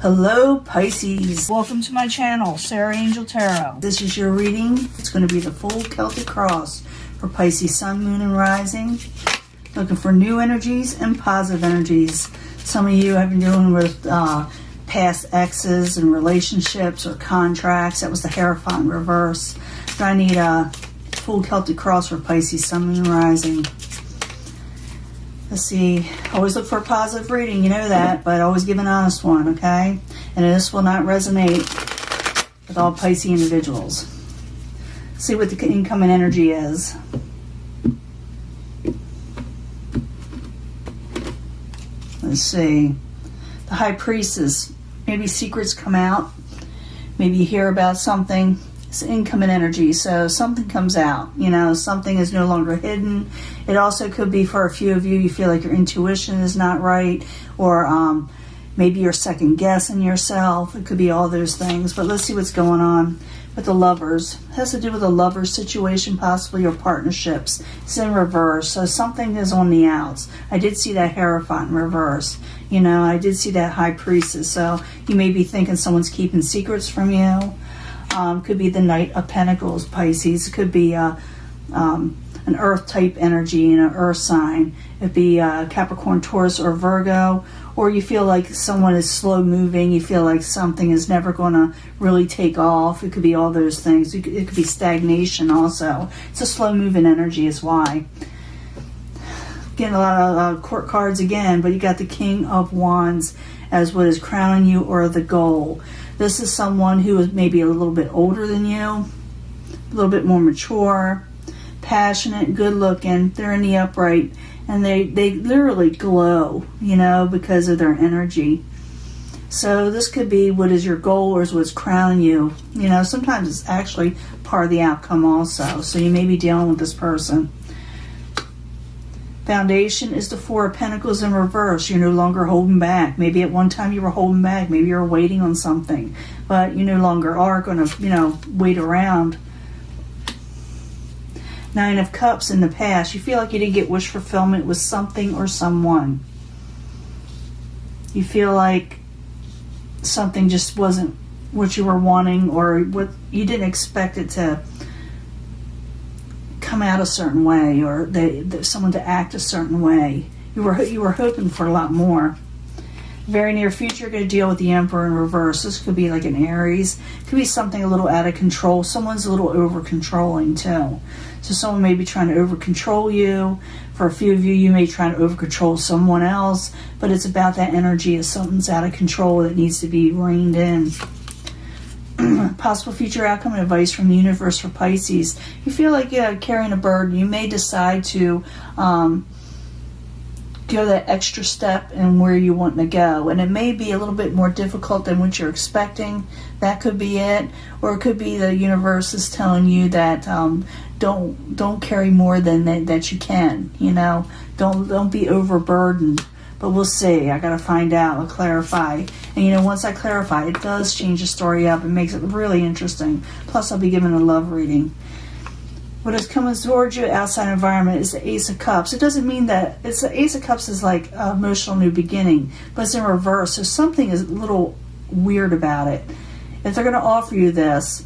Hello Pisces, welcome to my channel, Sarah Angel Tarot. This is your reading. It's going to be the full Celtic cross for Pisces Sun, Moon, and Rising. Looking for new energies and positive energies. Some of you have been dealing with past exes and relationships or contracts. That was the Hierophant in reverse. But I need a full Celtic cross for Pisces Sun, Moon, and Rising. Let's see, always look for a positive reading, you know that, but always give an honest one, okay? And this will not resonate with all Pisces individuals. See what the incoming energy is. Let's see. The High Priestess. Maybe secrets come out. Maybe you hear about something. It's incoming energy, so something comes out. You know, something is no longer hidden. It also could be for a few of you, you feel like your intuition is not right, or maybe you're second guessing yourself. It could be all those things, but let's see what's going on with the Lovers. It has to do with a lover situation, possibly, or partnerships. It's in reverse, so something is on the outs. I did see that Hierophant in reverse. You know, I did see that High Priestess, so you may be thinking someone's keeping secrets from you. Could be the Knight of Pentacles, Pisces. It could be an earth type energy in an earth sign. It'd be Capricorn, Taurus, or Virgo. Or you feel like someone is slow moving. You feel like something is never going to really take off. It could be all those things. It could be stagnation also. It's a slow moving energy is why. Getting a lot of court cards again, but you got the King of Wands as what is crowning you, or the goal. This is someone who is maybe a little bit older than you, a little bit more mature, passionate, good looking. They're in the upright, and they literally glow, you know, because of their energy. So this could be what is your goal, or is what's crowning you. You know, sometimes it's actually part of the outcome also. So you may be dealing with this person. Foundation is the Four of Pentacles in reverse. You're no longer holding back. Maybe at one time you were holding back. Maybe you're waiting on something. But you no longer are going to, you know, wait around. Nine of Cups in the past. You feel like you didn't get wish fulfillment with something or someone. You feel like something just wasn't what you were wanting, or what you didn't expect it to come out a certain way, or someone to act a certain way. You were hoping for a lot more. Very near future, you're going to deal with the Emperor in reverse. This could be like an Aries. It could be something a little out of control. Someone's a little over controlling too. So someone may be trying to over control you. For a few of you, you may try to over control someone else, but it's about that energy of something's out of control that needs to be reined in. Possible future outcome and advice from the universe for Pisces. You feel like you're carrying a burden. You may decide to go that extra step in where you want to go, and it may be a little bit more difficult than what you're expecting. That could be it, or it could be the universe is telling you that don't carry more than that you can. You know, don't be overburdened. But we'll see. I got to find out. I'll clarify. And, you know, once I clarify, it does change the story up. It makes it really interesting. Plus, I'll be giving a love reading. What is coming towards you outside environment is the Ace of Cups. It doesn't mean that it's the Ace of Cups is like an emotional new beginning, but it's in reverse. So something is a little weird about it. If they're going to offer you this,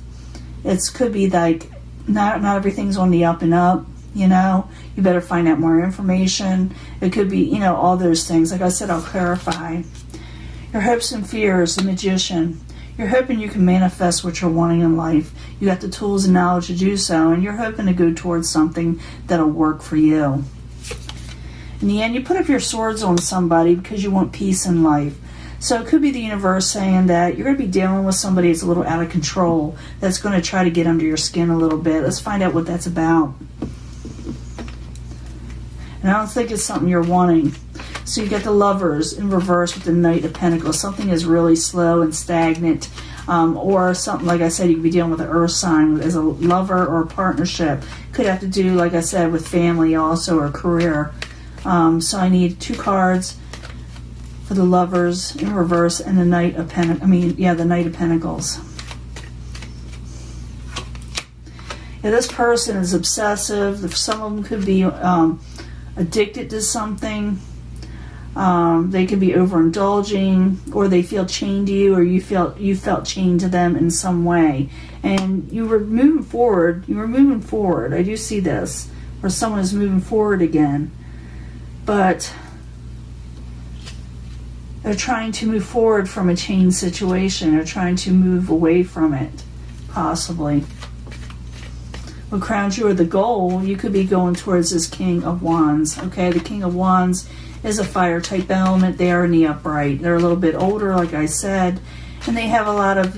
it could be like not everything's on the up and up. You know, you better find out more information. It could be, you know, all those things. Like I said, I'll clarify. Your hopes and fears, the Magician. You're hoping you can manifest what you're wanting in life. You got the tools and knowledge to do so, and you're hoping to go towards something that'll work for you. In the end, you put up your swords on somebody because you want peace in life. So it could be the universe saying that you're going to be dealing with somebody that's a little out of control, that's going to try to get under your skin a little bit. Let's find out what that's about. And I don't think it's something you're wanting. So you get the Lovers in reverse with the Knight of Pentacles. Something is really slow and stagnant. Or something, like I said, you could be dealing with an earth sign as a lover or a partnership. Could have to do, like I said, with family also, or career. So I need 2 cards for the Lovers in reverse and the Knight of Pentacles. The Knight of Pentacles. Yeah, this person is obsessive. Some of them could be addicted to something. They could be overindulging, or they feel chained to you, or you felt chained to them in some way. And you were moving forward. I do see this, where someone is moving forward again. But they're trying to move forward from a chained situation. They're trying to move away from it, possibly. What crowns you are the goal, you could be going towards this King of Wands. Okay, the King of Wands is a fire type element. They are in the upright. They're a little bit older, like I said, and they have a lot of,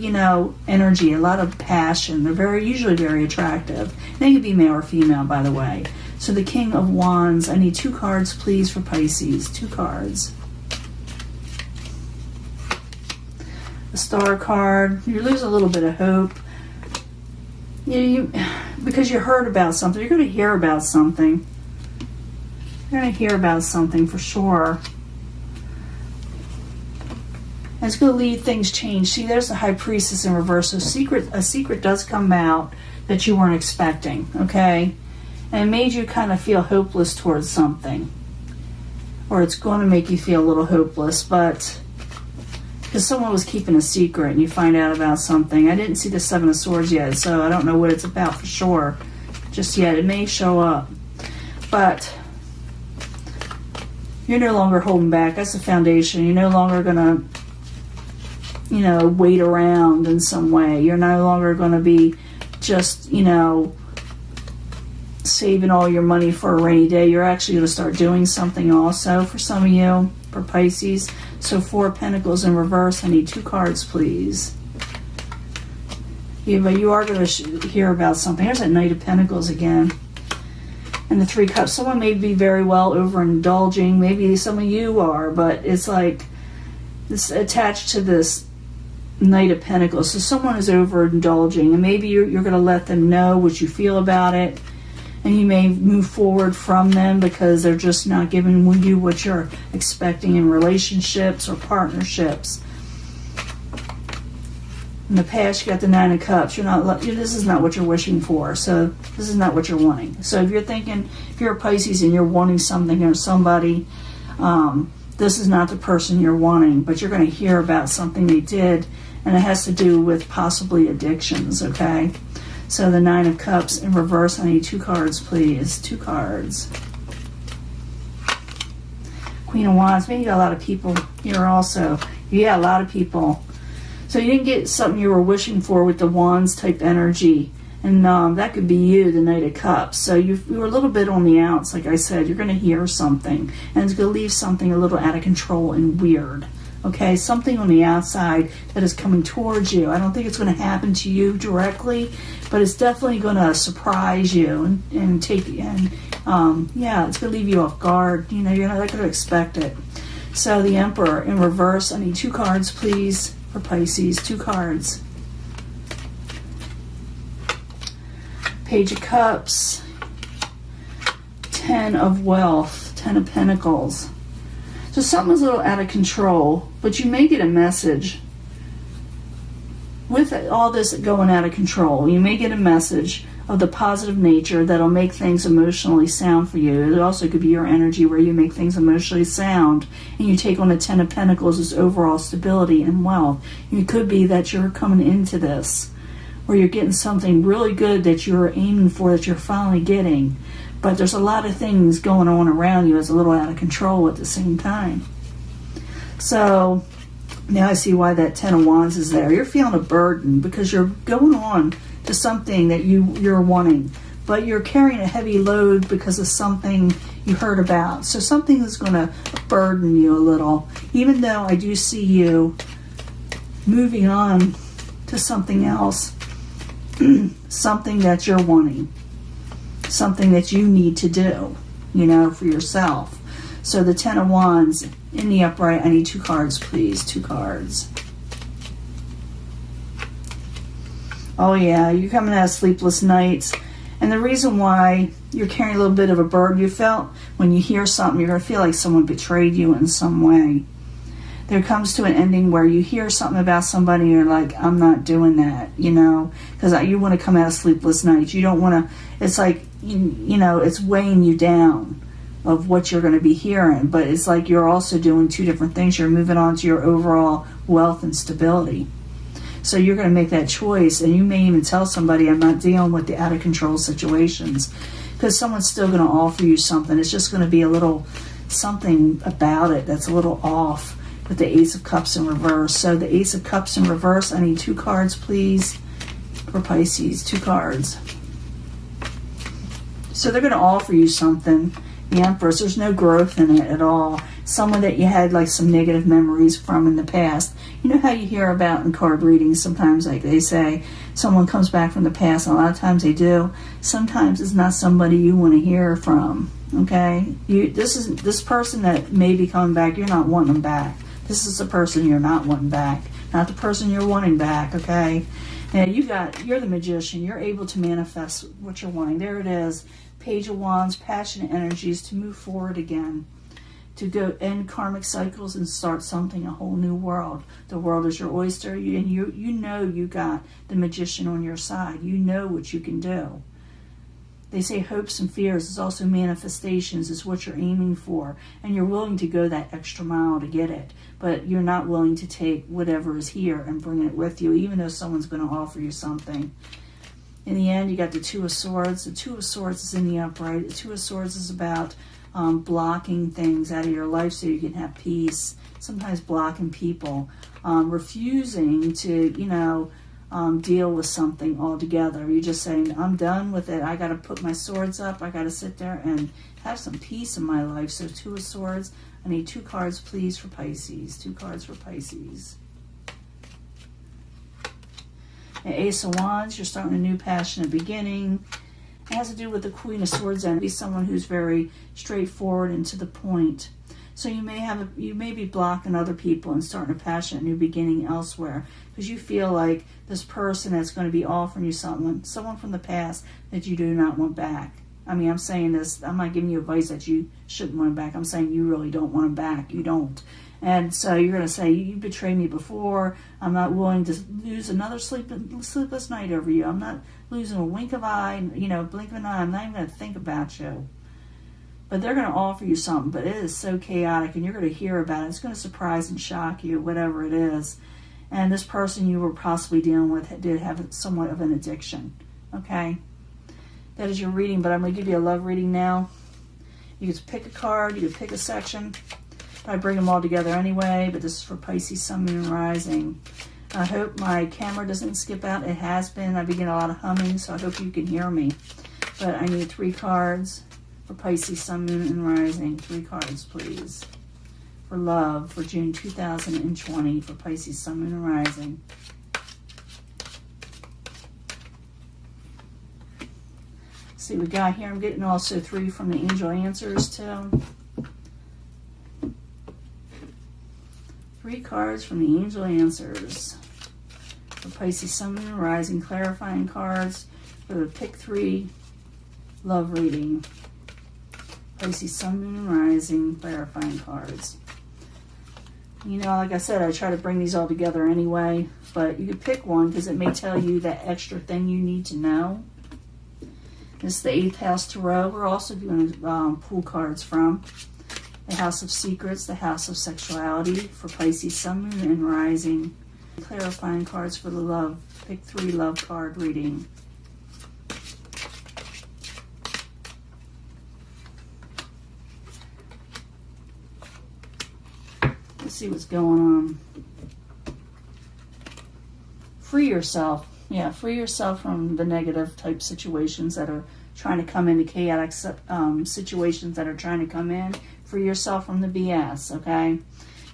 energy, a lot of passion. They're usually very attractive. They could be male or female, by the way. So the King of Wands, I need 2 cards, please, for Pisces. 2 cards. The Star card, you lose a little bit of hope. Because you heard about something. You're going to hear about something. You're going to hear about something for sure. And it's going to leave things change. See, there's the High Priestess in reverse. So a secret does come out that you weren't expecting, okay? And it made you kind of feel hopeless towards something. Or it's going to make you feel a little hopeless, but because someone was keeping a secret and you find out about something. I didn't see the 7 of Swords yet, so I don't know what it's about for sure just yet. It may show up. But you're no longer holding back. That's the foundation. You're no longer going to, wait around in some way. You're no longer going to be just, saving all your money for a rainy day. You're actually going to start doing something also for some of you, for Pisces. So 4 of Pentacles in reverse. I need 2 cards, please. Yeah, but you are going to hear about something. There's that Knight of Pentacles again. And the 3 Cups. Someone may be very well overindulging. Maybe some of you are, but it's like it's attached to this Knight of Pentacles. So someone is overindulging, and maybe you're going to let them know what you feel about it. And you may move forward from them because they're just not giving you what you're expecting in relationships or partnerships. In the past, you got the 9 of Cups. This is not what you're wishing for. So this is not what you're wanting. So if you're a Pisces and you're wanting something or somebody, this is not the person you're wanting. But you're going to hear about something they did, and it has to do with possibly addictions, okay? So the 9 of Cups in reverse. I need 2 cards, please. 2 cards. Queen of Wands. Maybe you got a lot of people here also. Yeah, a lot of people. So you didn't get something you were wishing for with the Wands type energy. And that could be you, the Knight of Cups. So you were a little bit on the outs, like I said. You're going to hear something. And it's going to leave something a little out of control and weird. Okay, something on the outside that is coming towards you. I don't think it's going to happen to you directly, but it's definitely going to surprise you and take and it's going to leave you off guard. You're not going to expect it. So the Emperor in reverse. I need 2 cards, please, for Pisces. 2 cards. Page of Cups. 10 of Wealth. 10 of Pentacles. So something's a little out of control, but you may get a message. With all this going out of control, you may get a message of the positive nature that'll make things emotionally sound for you. It also could be your energy where you make things emotionally sound, and you take on the 10 of Pentacles as overall stability and wealth. It could be that you're coming into this where you're getting something really good that you're aiming for, that you're finally getting. But there's a lot of things going on around you that's a little out of control at the same time. So now I see why that 10 of Wands is there. You're feeling a burden because you're going on to something that you're wanting. But you're carrying a heavy load because of something you heard about. So something is going to burden you a little. Even though I do see you moving on to something else. Something that you're wanting. Something that you need to do, for yourself. So the 10 of Wands in the upright. I need 2 cards, please. 2 cards. Oh yeah, you're coming out of sleepless nights. And the reason why you're carrying a little bit of a burden, you felt when you hear something, you're going to feel like someone betrayed you in some way. There comes to an ending where you hear something about somebody and you're like, I'm not doing that, because you want to come out of sleepless nights. You don't want to, it's like, it's weighing you down. of what you're going to be hearing. But it's like you're also doing two different things. You're moving on to your overall wealth and stability. So you're going to make that choice, and you may even tell somebody, I'm not dealing with the out of control situations, because someone's still going to offer you something. It's just going to be a little something about it that's a little off with the Ace of Cups in reverse. So the Ace of Cups in reverse, I need 2 cards, please, for Pisces. 2 cards. So they're going to offer you something. The Empress, there's no growth in it at all. Someone that you had like some negative memories from in the past. You know how you hear about in card readings sometimes, like they say someone comes back from the past, and a lot of times they do. Sometimes it's not somebody you want to hear from. Okay, this person that may be coming back, you're not wanting them back. This is the person you're not wanting back, not the person you're wanting back. Okay, now you're the magician. You're able to manifest what you're wanting. There it is. Page of Wands, passionate energies to move forward again, to go end karmic cycles and start something, a whole new world. The world is your oyster, and you know you got the magician on your side. You know what you can do. They say hopes and fears is also manifestations, is what you're aiming for, and you're willing to go that extra mile to get it, but you're not willing to take whatever is here and bring it with you, even though someone's going to offer you something. In the end, you got the 2 of Swords. The 2 of Swords is in the upright. The 2 of Swords is about blocking things out of your life so you can have peace. Sometimes blocking people, refusing to, deal with something altogether. You're just saying, I'm done with it. I got to put my swords up. I got to sit there and have some peace in my life. So 2 of Swords. I need 2 cards, please, for Pisces. 2 cards for Pisces. The Ace of Wands, you're starting a new passionate beginning. It has to do with the Queen of Swords, and be someone who's very straightforward and to the point. So you may be blocking other people and starting a passionate new beginning elsewhere, because you feel like this person that's going to be offering you someone from the past that you do not want back. I mean, I'm saying this, I'm not giving you advice that you shouldn't want them back. I'm saying you really don't want them back. You don't. And so you're going to say, you betrayed me before. I'm not willing to lose another sleepless night over you. I'm not losing a wink of eye, blink of an eye. I'm not even going to think about you. But they're going to offer you something, but it is so chaotic, and you're going to hear about it. It's going to surprise and shock you, whatever it is. And this person you were possibly dealing with did have somewhat of an addiction. Okay? That is your reading, but I'm going to give you a love reading now. You can pick a card, you can pick a section. I bring them all together anyway, but this is for Pisces, Sun, Moon, and Rising. I hope my camera doesn't skip out. It has been. I've been getting a lot of humming, so I hope you can hear me. But I need 3 cards for Pisces, Sun, Moon, and Rising. 3 cards, please. For love for June 2020 for Pisces, Sun, Moon, and Rising. See what we got here. I'm getting also 3 from the angel answers too. 3 cards from the angel answers for Pisces, Sun, Moon, and Rising. Clarifying cards for the pick 3 love reading. Pisces, Sun, Moon, and Rising. Clarifying cards. Like I said, I try to bring these all together anyway, but you could pick one because it may tell you that extra thing you need to know. This is the 8th House Tarot. We're also doing pull cards from the House of Secrets, the House of Sexuality for Pisces, Sun, Moon, and Rising. Clarifying cards for the love. Pick 3 love card reading. Let's see what's going on. Free yourself. Yeah, free yourself from the negative type situations that are trying to come in, the chaotic situations that are trying to come in. Free yourself from the BS, okay?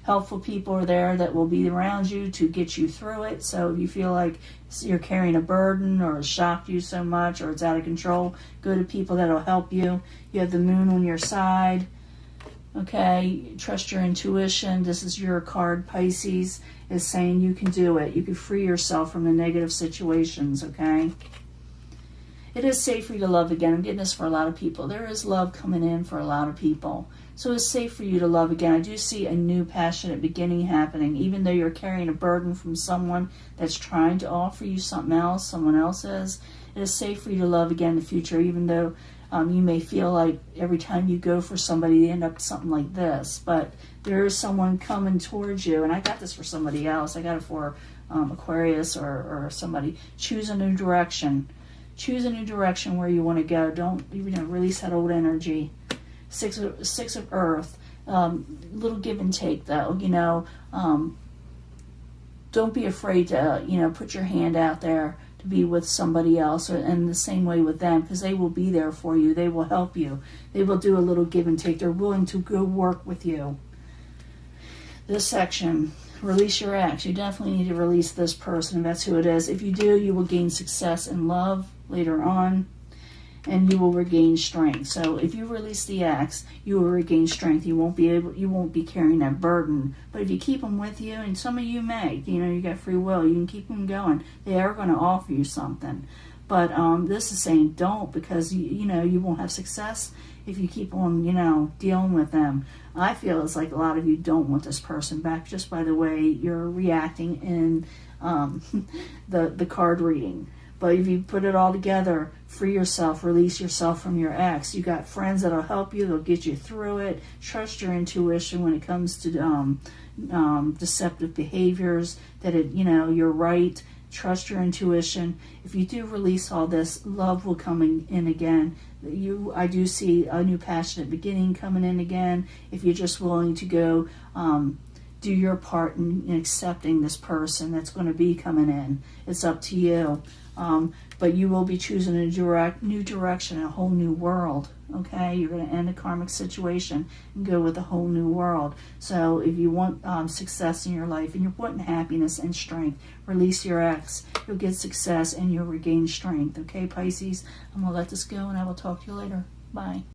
Helpful people are there that will be around you to get you through it. So if you feel like you're carrying a burden or it's shocked you so much or it's out of control, go to people that will help you. You have the moon on your side, okay? Trust your intuition. This is your card, Pisces, is saying you can do it. You can free yourself from the negative situations, okay? It is safe for you to love again. I'm getting this for a lot of people. There is love coming in for a lot of people. So it's safe for you to love again. I do see a new passionate beginning happening, even though you're carrying a burden from someone that's trying to offer you something else, someone else is. It is safe for you to love again in the future, even though You may feel like every time you go for somebody, you end up something like this. But there is someone coming towards you. And I got this for somebody else. I got it for Aquarius or somebody. Choose a new direction. Choose a new direction where you want to go. Don't release that old energy. Six of Earth. Little give and take, though. Don't be afraid to put your hand out there to be with somebody else, and the same way with them, because they will be there for you. They will help you. They will do a little give and take. They're willing to go work with you. This section, release your ex. You definitely need to release this person, if that's who it is. If you do, you will gain success in love later on, and you will regain strength. So if you release the ex, you will regain strength. You won't be carrying that burden. But if you keep them with you, and some of you may, you got free will, you can keep them going. They are going to offer you something. But this is saying don't, because you won't have success if you keep on dealing with them. I feel it's like a lot of you don't want this person back just by the way you're reacting in the card reading. But if you put it all together, free yourself, release yourself from your ex. You got friends that'll help you. They'll get you through it. Trust your intuition when it comes to deceptive behaviors. That you're right. Trust your intuition. If you do release all this, love will come in again. I do see a new passionate beginning coming in again. If you're just willing to go do your part in accepting this person that's going to be coming in. It's up to you. But you will be choosing a new direction, a whole new world. Okay, you're going to end a karmic situation and go with a whole new world. So if you want success in your life and you're wanting happiness and strength, release your ex. You'll get success and you'll regain strength. Okay, Pisces, I'm going to let this go and I will talk to you later. Bye.